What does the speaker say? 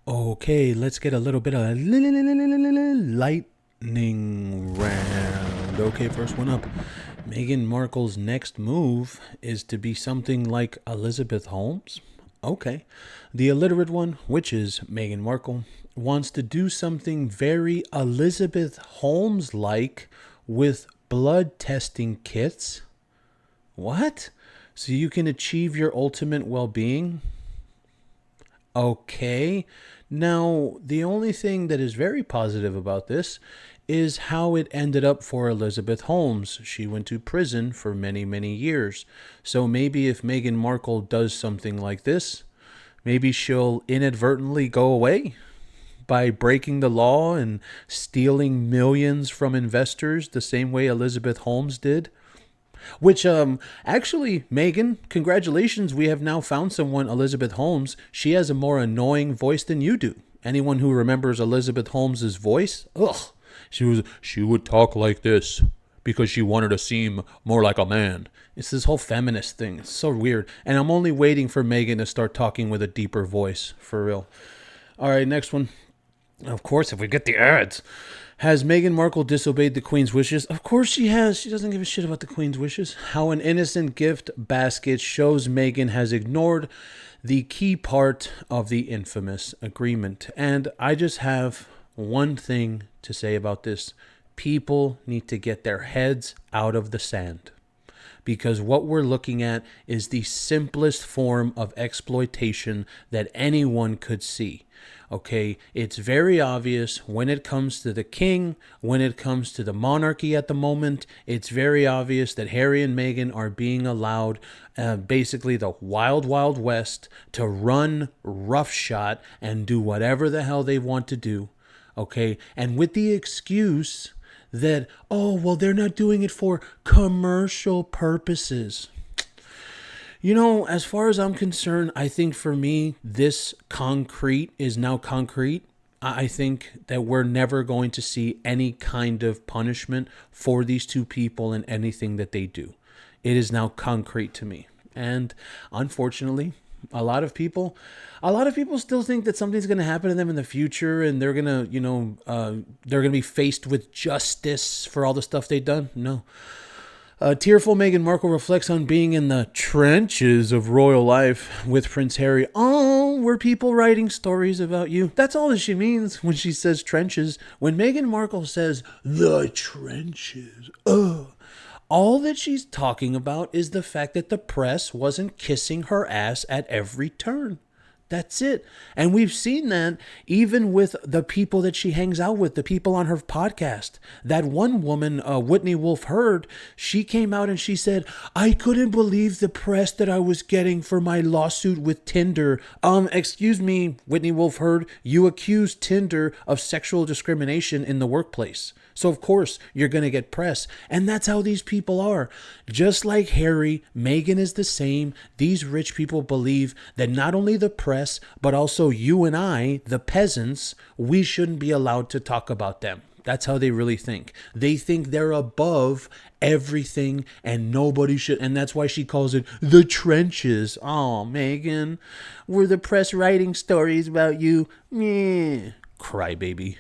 Okay, let's get a little bit of lightning round. Okay, first one up. Meghan Markle's next move is to be something like Elizabeth Holmes. Okay. The illiterate one, which is Meghan Markle, wants to do something very Elizabeth Holmes like with blood testing kits. What? So you can achieve your ultimate well being? Okay. Now, the only thing that is very positive about this is how it ended up for Elizabeth Holmes. She went to prison for many, many years. So maybe if Meghan Markle does something like this, maybe she'll inadvertently go away by breaking the law and stealing millions from investors the same way Elizabeth Holmes did. Which, actually, Megan, congratulations. We have now found someone, Elizabeth Holmes. She has a more annoying voice than you do. Anyone who remembers Elizabeth Holmes's voice, ugh, she would talk like this because she wanted to seem more like a man. It's this whole feminist thing. It's so weird. And I'm only waiting for Megan to start talking with a deeper voice, for real. All right, next one. Of course, if we get the ads. Has Meghan Markle disobeyed the Queen's wishes? Of course she has. She doesn't give a shit about the Queen's wishes. How an innocent gift basket shows Meghan has ignored the key part of the infamous agreement. And I just have one thing to say about this. People need to get their heads out of the sand, because what we're looking at is the simplest form of exploitation that anyone could see. Okay, it's very obvious when it comes to the king, when it comes to the monarchy at the moment. It's very obvious that Harry and Meghan are being allowed basically the wild, wild west to run roughshod and do whatever the hell they want to do. Okay, and with the excuse that, oh, well, they're not doing it for commercial purposes. You know, as far as I'm concerned, I think for me, this concrete is now concrete. I think that we're never going to see any kind of punishment for these two people and anything that they do. It is now concrete to me. And unfortunately, a lot of people still think that something's going to happen to them in the future, and they're going to, they're going to be faced with justice for all the stuff they've done. No. Tearful Meghan Markle reflects on being in the trenches of royal life with Prince Harry. Oh, were people writing stories about you? That's all that she means when she says trenches. When Meghan Markle says the trenches, all that she's talking about is the fact that the press wasn't kissing her ass at every turn. That's it. And we've seen that even with the people that she hangs out with, the people on her podcast. That one woman, Whitney Wolfe Herd, she came out and she said, I couldn't believe the press that I was getting for my lawsuit with Tinder. Excuse me, Whitney Wolfe Herd, you accused Tinder of sexual discrimination in the workplace. So, of course, you're going to get press. And that's how these people are. Just like Harry, Meghan is the same. These rich people believe that not only the press, but also you and I, the peasants, we shouldn't be allowed to talk about them. That's how they really think. They think they're above everything and nobody should. And that's why she calls it the trenches. Oh, Meghan, were the press writing stories about you? Meh. Crybaby.